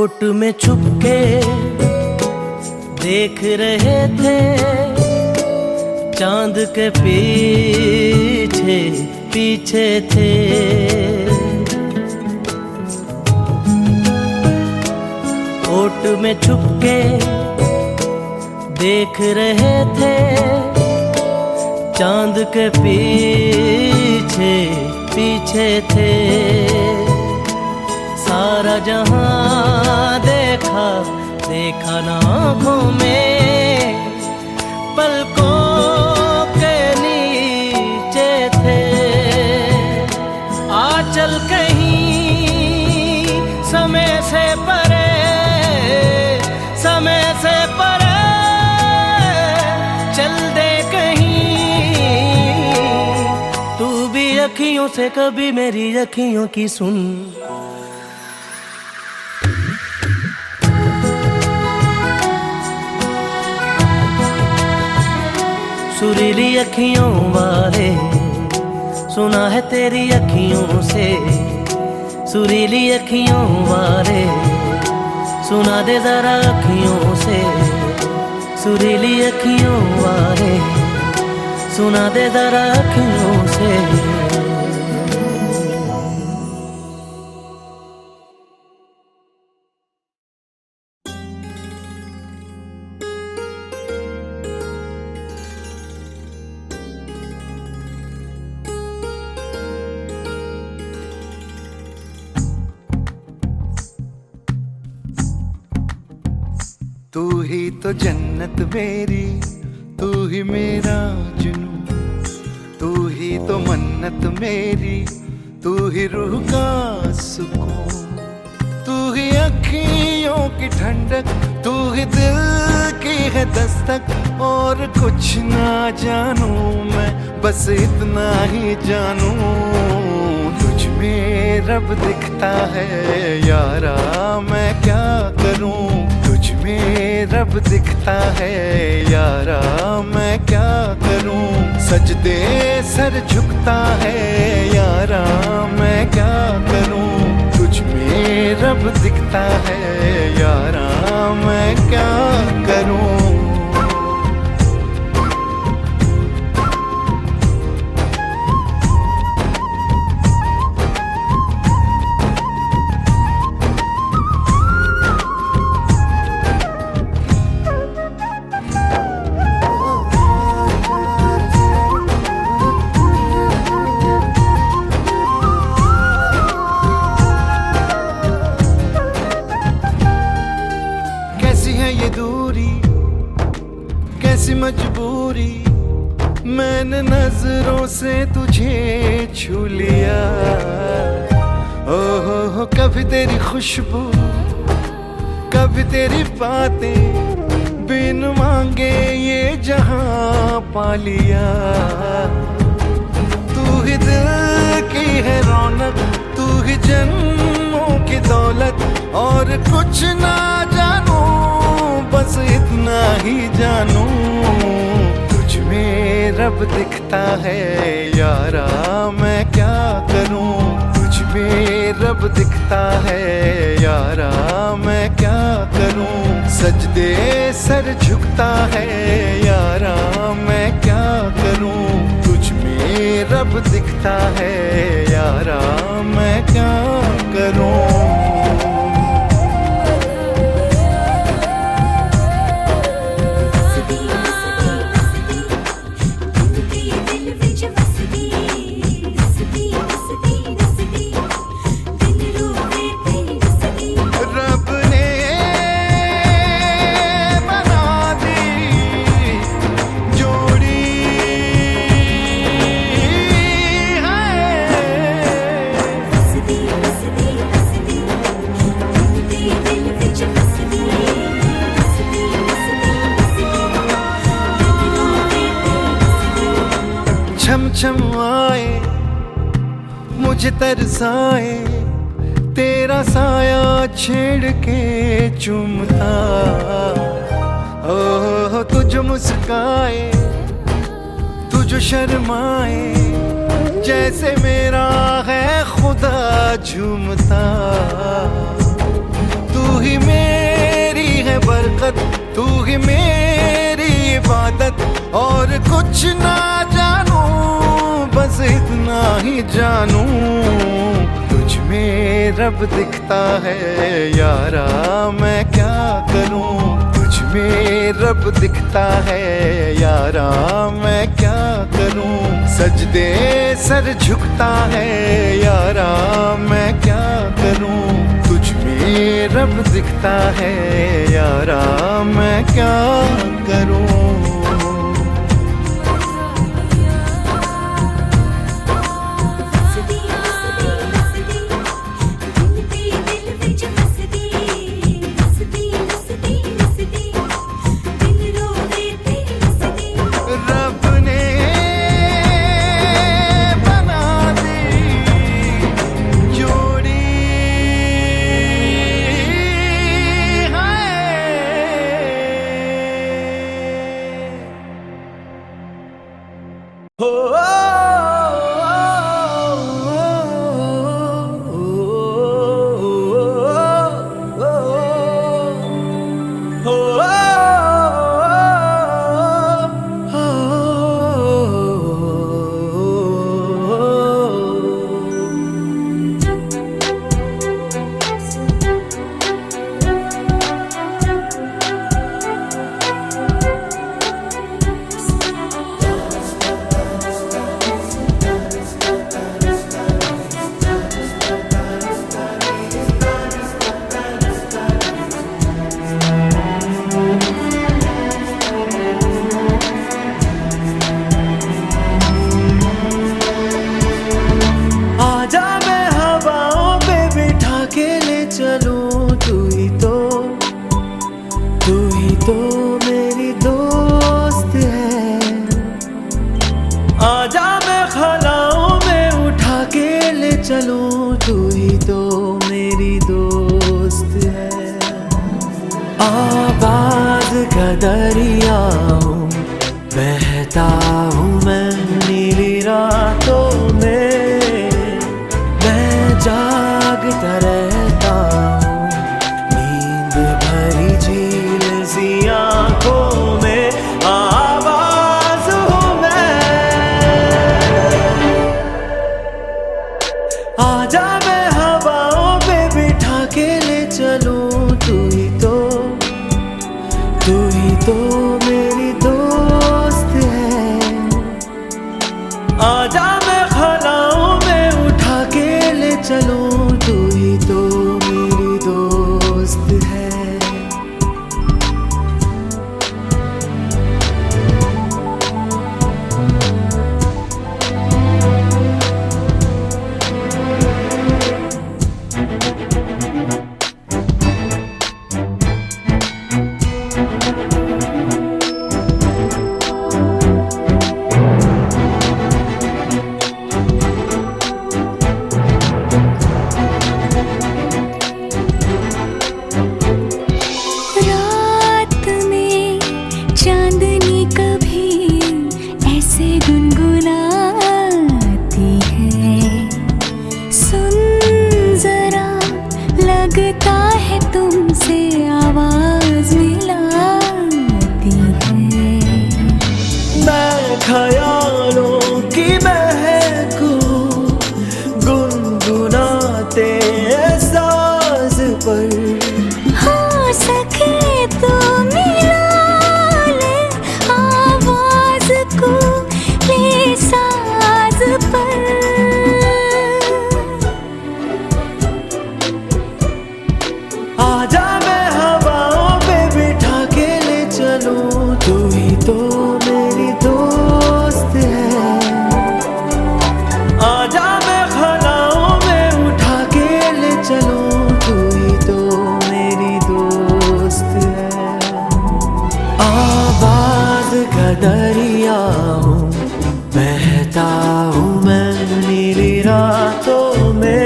ओट में छुपके देख रहे थे, चांद के पीछे पीछे थे। ओट में छुपके देख रहे थे, चांद के पीछे पीछे थे। सारा जहां देखा देखा ना आँखों में, पलकों के नीचे थे। आंचल कहीं समय से परे, समय से परे चल दे कहीं। तू भी अखियों से कभी मेरी अखियों की सुन। सुरीली अखियों वाले, सुना है तेरी अखियों से। सुरीली अखियों वाले, सुना दे जरा अखियों से। सुरीली अखियों वाले, सुना दे जरा अखियों से। तू ही तो जन्नत मेरी, तू ही मेरा जुनून, तू ही तो मन्नत मेरी, तू ही रूह का सुकून। तू ही अखियों की ठंडक, तू ही दिल की है दस्तक। और कुछ ना जानू मैं, बस इतना ही जानू, तुझ में रब दिखता है यारा। मैं क्या करूं, तुझ में रब दिखता है यारा। मैं क्या करूं, सजदे सर झुकता है यारा। मैं क्या करूं, तुझ में रब दिखता है यारा। मैं क्या करूं। कैसी मजबूरी, मैंने नजरों से तुझे छू लिया। ओहो कभी तेरी खुशबू, कभी तेरी बातें, बिन मांगे ये जहां पा लिया। तू ही दिल की है रौनक, तू ही जन्मों की दौलत। और कुछ ना जानू, बस इतना ही जानू, तुझ में रब दिखता है यारा। मैं क्या करूं, तुझ में रब दिखता है यारा। मैं क्या करूं, सजदे सर झुकता है यारा। मैं क्या करूं, तुझ में रब दिखता है यारा। मैं क्या करूं। छम छम आए, मुझे तरसाए, तेरा साया छेड़ के चूमता। ओह तुझ मुस्काए, तुझ शर्माए, जैसे मेरा है खुदा झूमता। तू ही मेरी है बरकत, तू ही मेरी इबादत। और कुछ ना जानू बस इतना ही जानू, तुझ में रब दिखता है यारा मैं क्या करूं। तुझ में रब दिखता है यारा मैं क्या करूं। सजदे सर झुकता है यारा मैं क्या करूं। तुझ में रब दिखता है यारा मैं क्या करूं। तो मेरी दोस्त है, आजा मैं खलाओं में उठा के ले चलूं। तू ही तो मेरी दोस्त है। आवाज का दरिया हूँ, बहता हूँ मैं नीली रातों में। मैं जागता रहता हूँ नींद भरी झील सी आँखों में। आवाज हूँ मैं, आजा मैं हवाओं पे बिठा के ले चलूं। तू ही तो मेरी दोस्त है। आजा मैं खलाओं में उठा के ले चलूं। तू ही तो मेरी दोस्त है। लगता है तुमसे आवाज मिलाती है। मैं ख्यालों की महकूं गुनगुनाते एहसास पर। हो सके तो मिला ले आवाज को ले साज पर। आजा मैं हवाओं पे बिठा के ले चलूं। तू ही तो मेरी दोस्त है। आजा मैं खलाओं में उठा के ले चलूं। तू ही तो मेरी दोस्त है। आवाज का दरिया हूँ, बहता हूँ मैं नीली रातों में।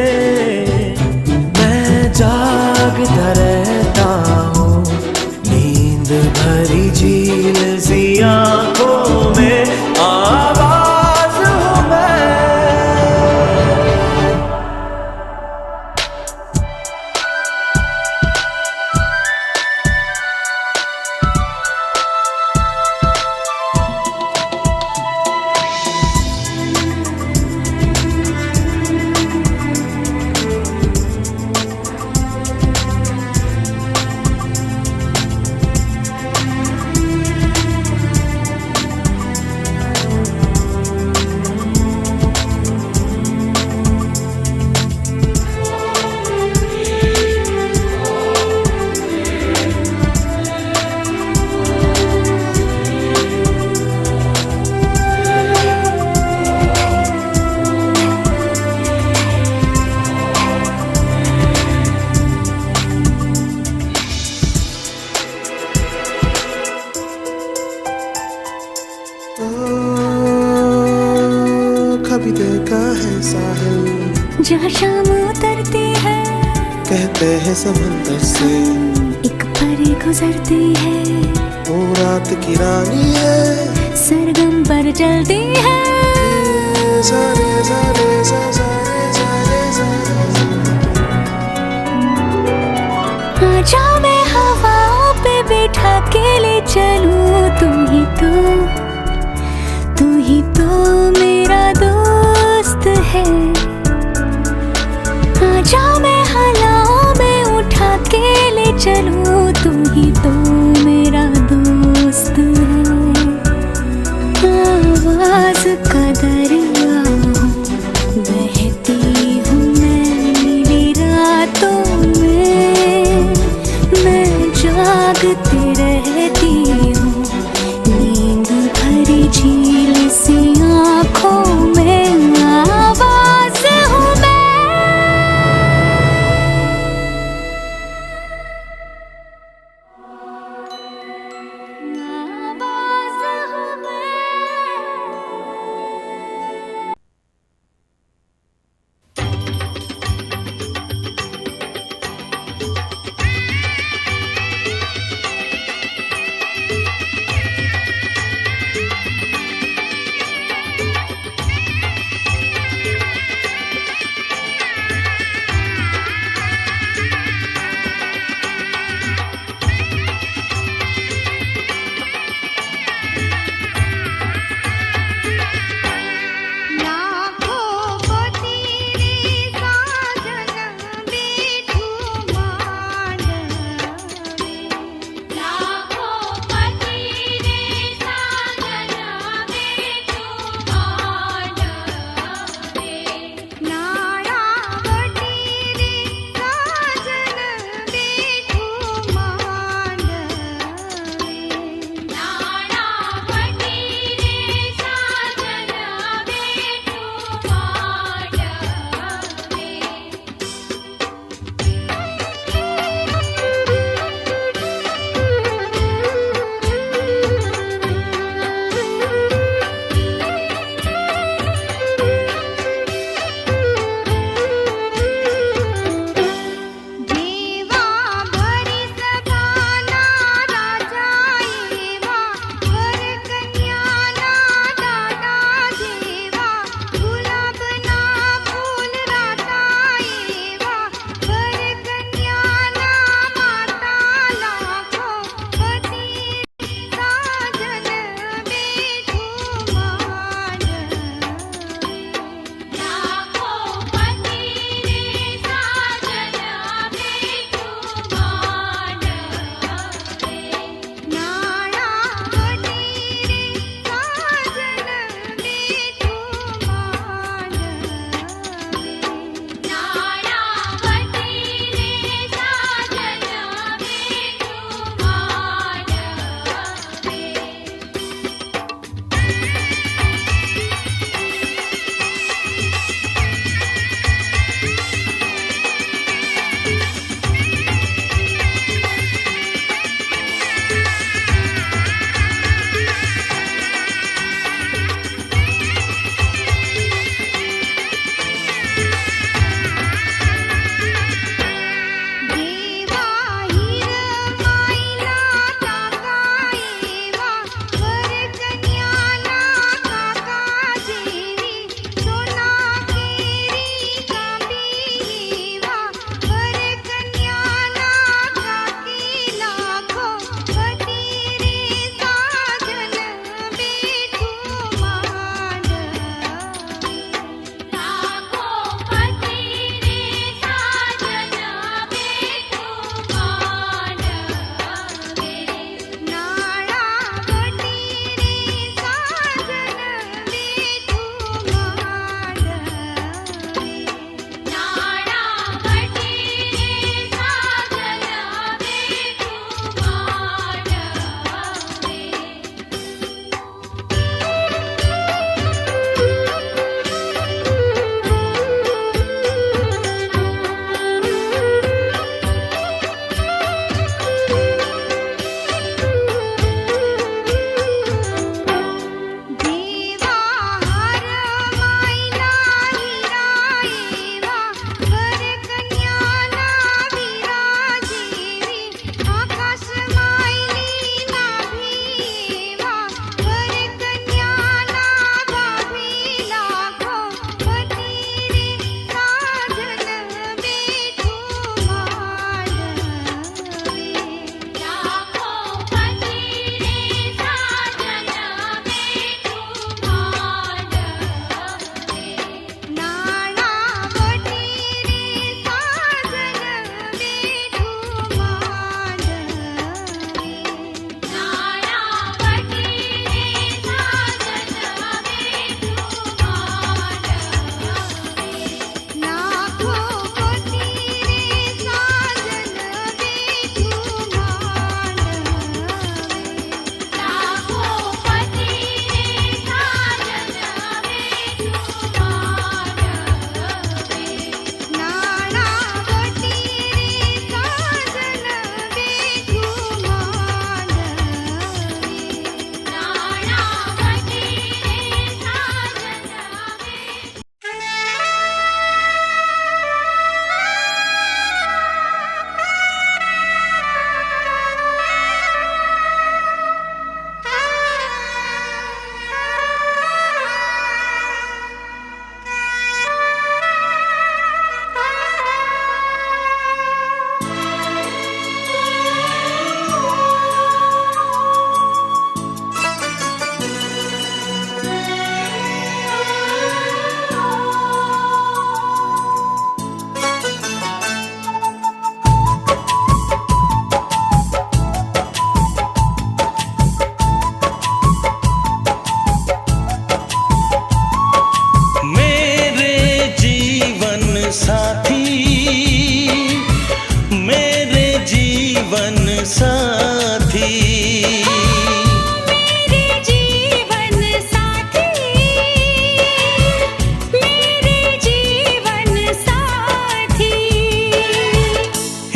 जागता रहता हूँ नींद भरी झील सी आँखों में। आवाज हूँ मैं, कहते हैं समंदर से। एक परी गुजरती है, वो रात की रानी है, सरगम पर चलती है। सारे सारे सारे सारे सारे। आजा मैं हवाओं पे बैठा के ले चलूं, तू ही तो मेरा दोस्त है। आजा मैं हलाओं में उठा के ले चलूं, तू ही तो मेरा दोस्त है। आवाज का दरिया हूँ, बहती हूँ मैं नीली रातों में, मैं जागती रहती हूँ नींद भरी झील सी आँखों में। आवाज हूँ मैं, आवाज हूँ मैं।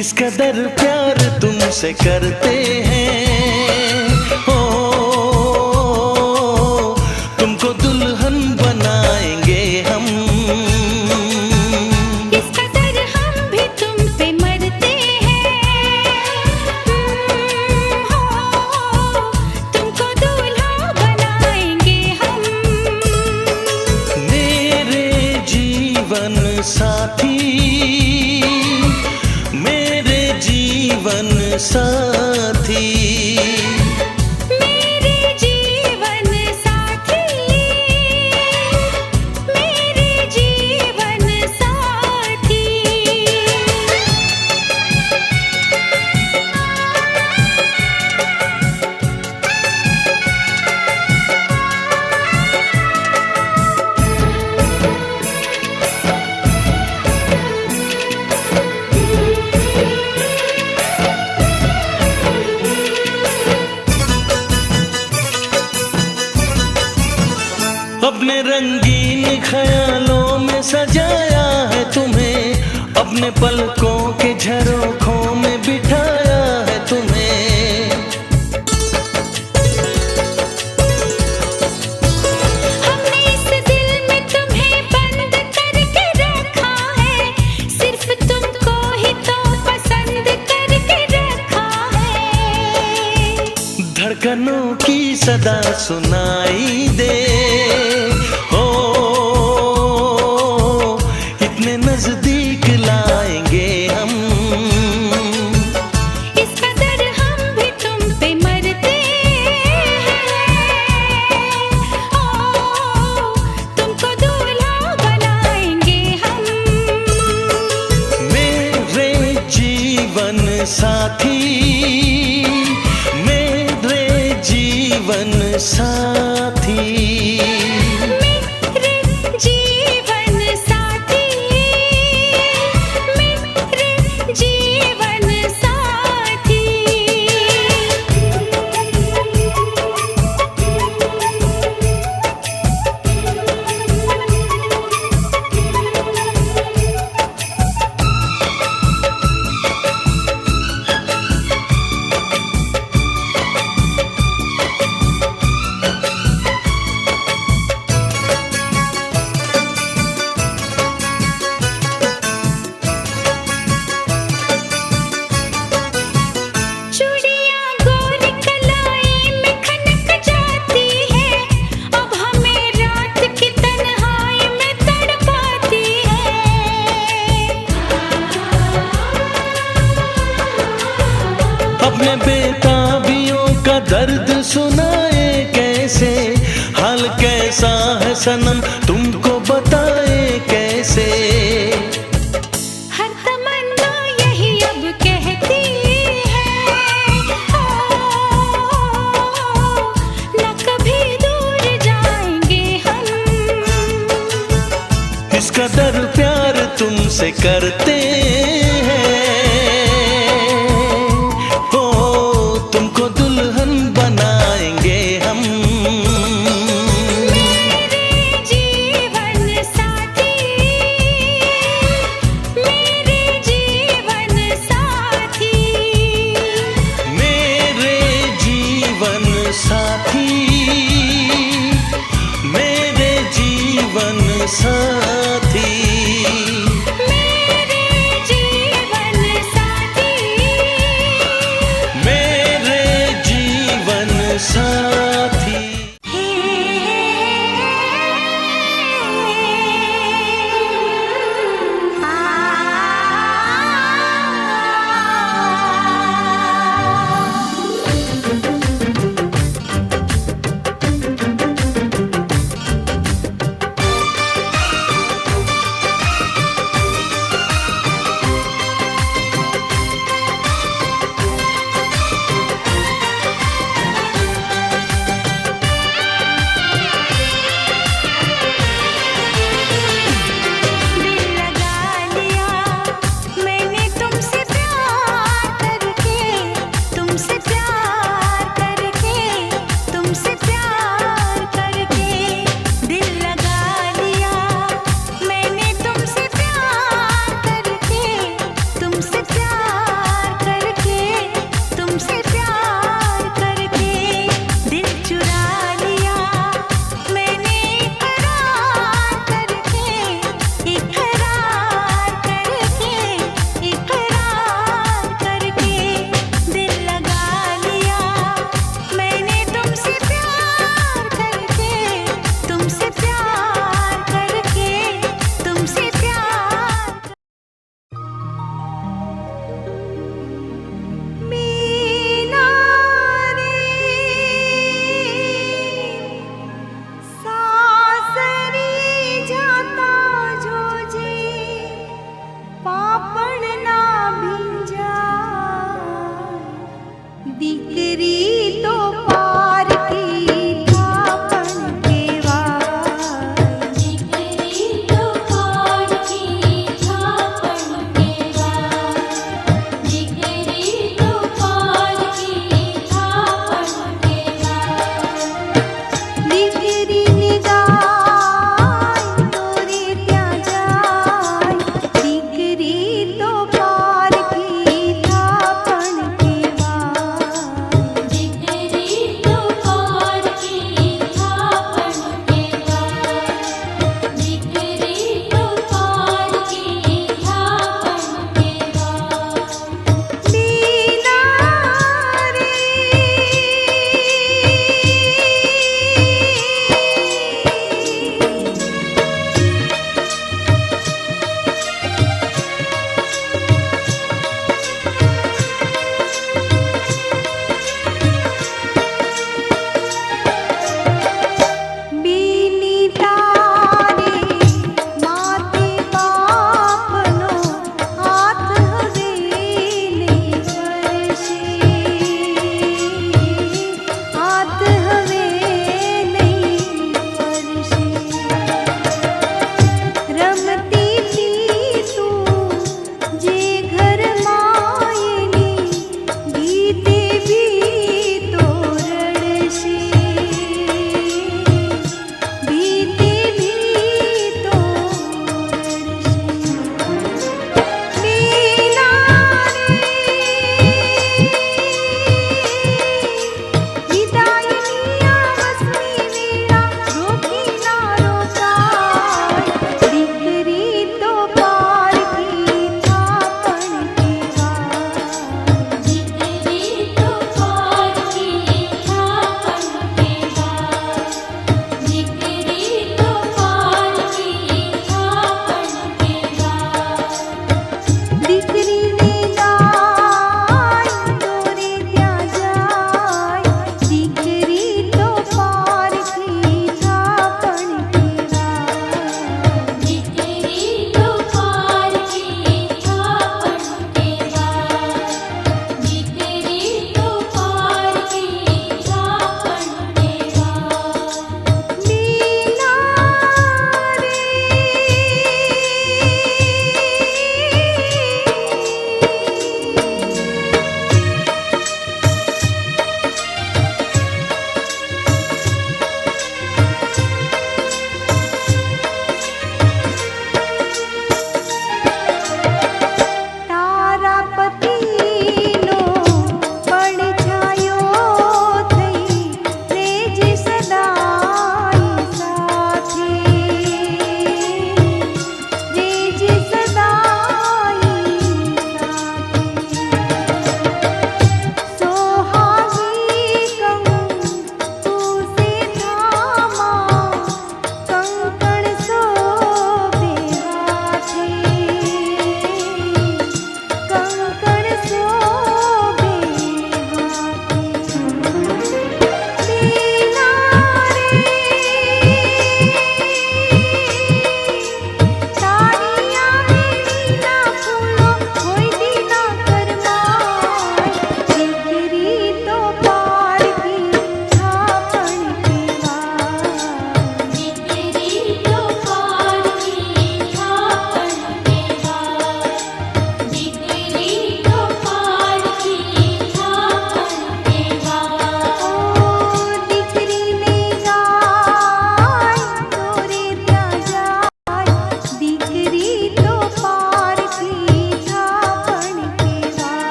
इस कदर प्यार तुमसे करते हैं, ओ तुमको दुल्हन बनाएंगे हम। इस कदर हम भी तुम पे मरते हैं, हो तुमको दूल्हा बनाएंगे हम। मेरे जीवन साथी, मेरे जीवन साथी, मेरे जीवन साथी, मेरे जीवन साथी। अपने रंगीन ख्यालों में सजाया है तुम्हें, अपने पलकों के झरोखों में बिठाया है तुम्हें। हमने इस दिल में तुम्हें बंद करके रखा है, सिर्फ तुमको ही तो पसंद करके रखा है। धड़कनों की सदा सुनाई दे, ओ इतने नजदीक लाएंगे हम। इस कदर हम भी तुम पे मरते हैं, ओ तुमको दूल्हा बनाएंगे हम। मेरे जीवन साथी, मेरे जीवन साथी, मेरे जीवन साथी, मेरे जीवन साथी। चूड़ियां गोरी कलाई में खनक जाती है, अब हमें रात की तन्हाई में तड़पाती है। अपने बेताबियों का दर्द सुनाए कैसे, हाल कैसा है सनम तुमको बताए कैसे। हर तमन्ना यही अब कहती है, ओ न कभी दूर जाएंगे हम। इस कदर प्यार तुमसे करते हैं, ओ तुमको दुल्हन बनाएंगे हम। मेरे जीवन साथी, मेरे जीवन साथी, मेरे जीवन साथी, मेरे जीवन साथी, मेरे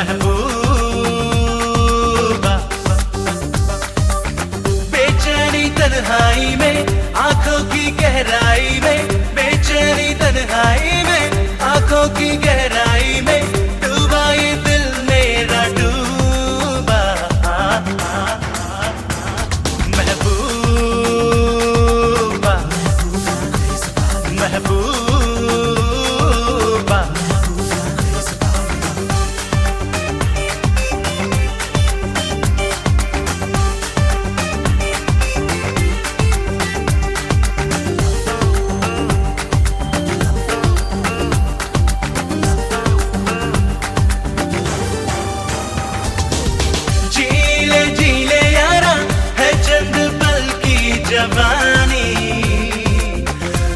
महबूबा। बेचैनी तन्हाई में, आंखों की गहराई में, बेचैनी तन्हाई में, आंखों की गहराई में, डूबा ये दिल मेरा डूबा। महबूबा, महबूबा। जीले यारा है चंद पल की जवानी,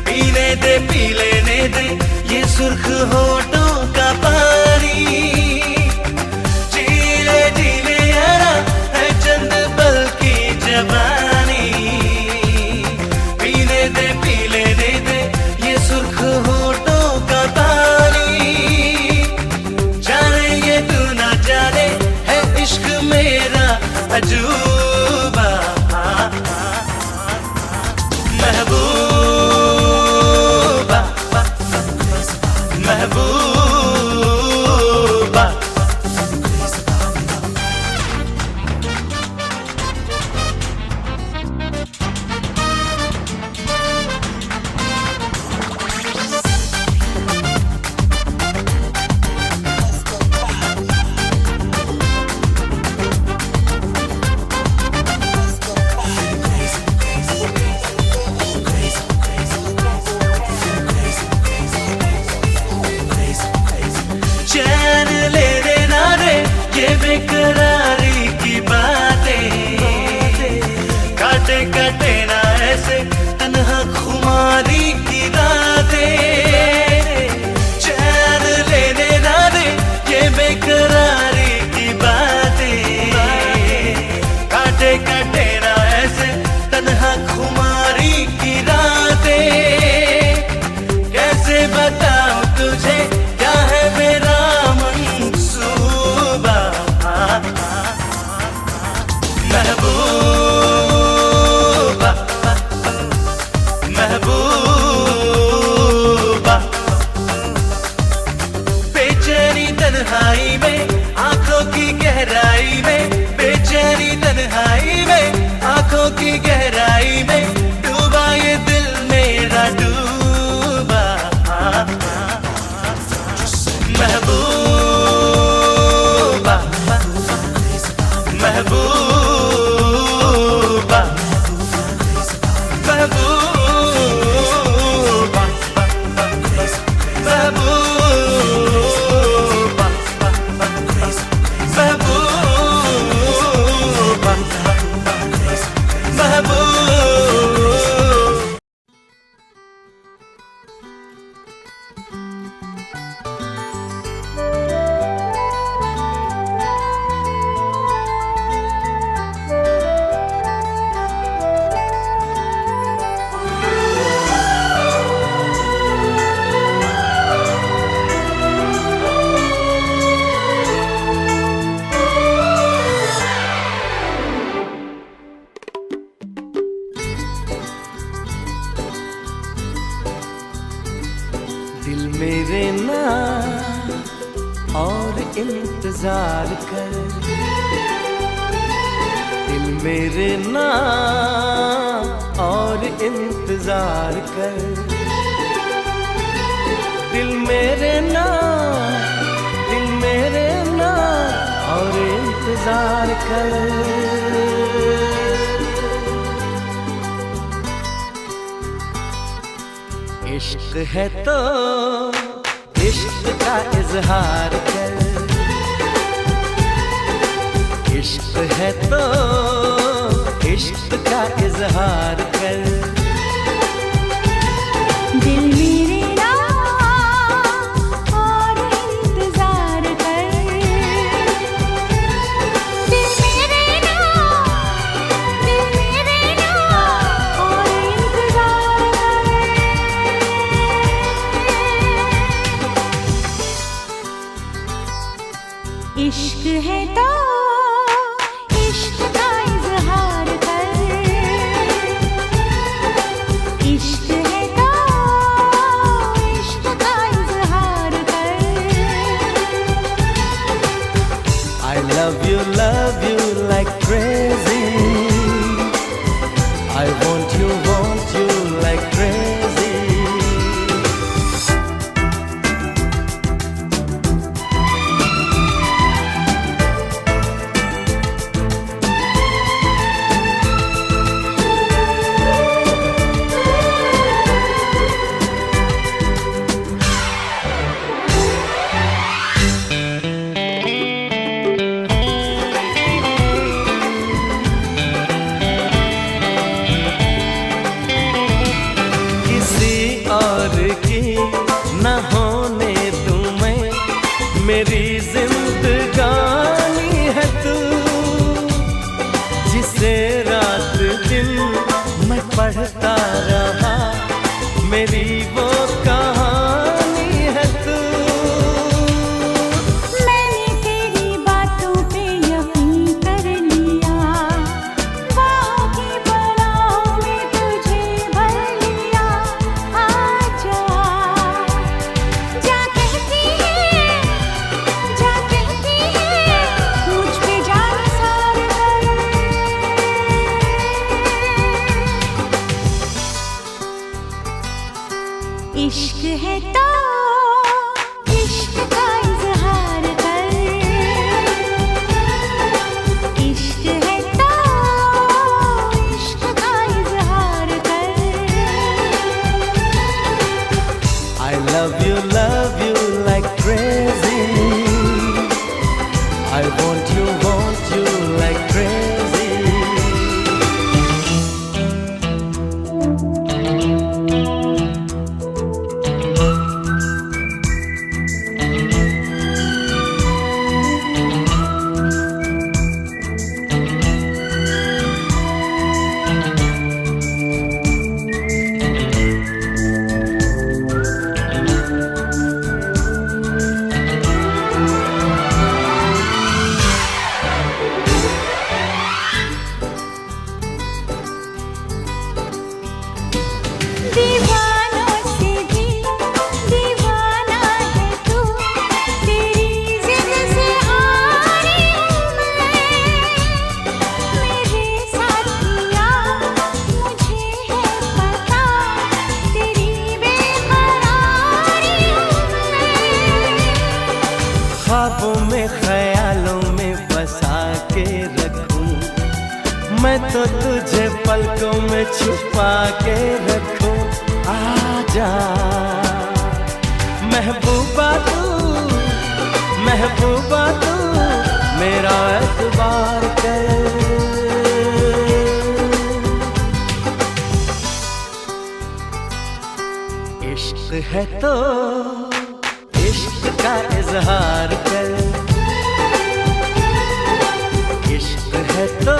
पीने दे पी लेने दे ये सुर्ख होठों का पानी। जीले यारा है चंद पल की जवानी, पीने दे पी लेने दे ये सुर्ख होठों का पानी। जाने ये तू ना जाने है इश्क मेरा अजूबा। महबूबा, महबूबा। चैन लेने ना दे ये बेकरारी की बातें, काटे काटे ना ऐसे तन्हा खुमारी की रातें। चैन लेने ना दे ये बेकरारी की बातें, काटे काटे ना ऐसे तन्हा खुमारी की रातें। कैसे बताऊं तुझे क्या है मेरा मंसूबा। महबूबा, महबूबा। बेचैनी तन्हाई में, आंखों की गहराई में, बेचैनी तन्हाई में, आंखों की गहराई में, डूबा ये दिल मेरा डूबा। महबूबा, महबूबा, महबूबा, महबूबा, महबूबा, महबूबा। दिल मेरे ना और इंतजार कर, दिल मेरे ना और इंतजार कर, दिल मेरे ना, दिल मेरे ना और इंतजार कर। इश्क है तो इश्क का इजहार कर, इश्क है तो इश्क का इजहार कर। दिल मेरे ना और इंतजार कर, दिल मेरे ना, दिल मेरे ना और इंतजार कर। इश्क है तो इश्क का इजहार कर, इश्क है तो इश्क का इजहार कर। I love you like crazy. I want you like crazy. न होने दूं मैं, मेरी जिंदगानी है तू, जिसे रात दिन मैं पढ़ता रहा, मेरी वो कहानी है तू। मैंने तेरी बातों पे यकीन कर लिया, बाहों की बड़ाओं में तुझे भर लिया। आजा जा कहती है मुझ पे जान सार कर। इश्क है तो इश्क का इजहार कर, इश्क है तो इश्क का इजहार कर। I love you like crazy. I want you like crazy. दीवानों से भी दीवाना है तू, तेरी जिद से हारी हूँ मैं। मेरे साथिया मुझे है पता, तेरी बेकरारी हूँ मैं। ख्वाबों में ख्यालों में बसा के रखूं मैं, तो तुझे पलकों में छुपा के रखूं। आजा महबूबा तू मेरा एतबार कर। इश्क है तो इश्क का इजहार कर, इश्क है तो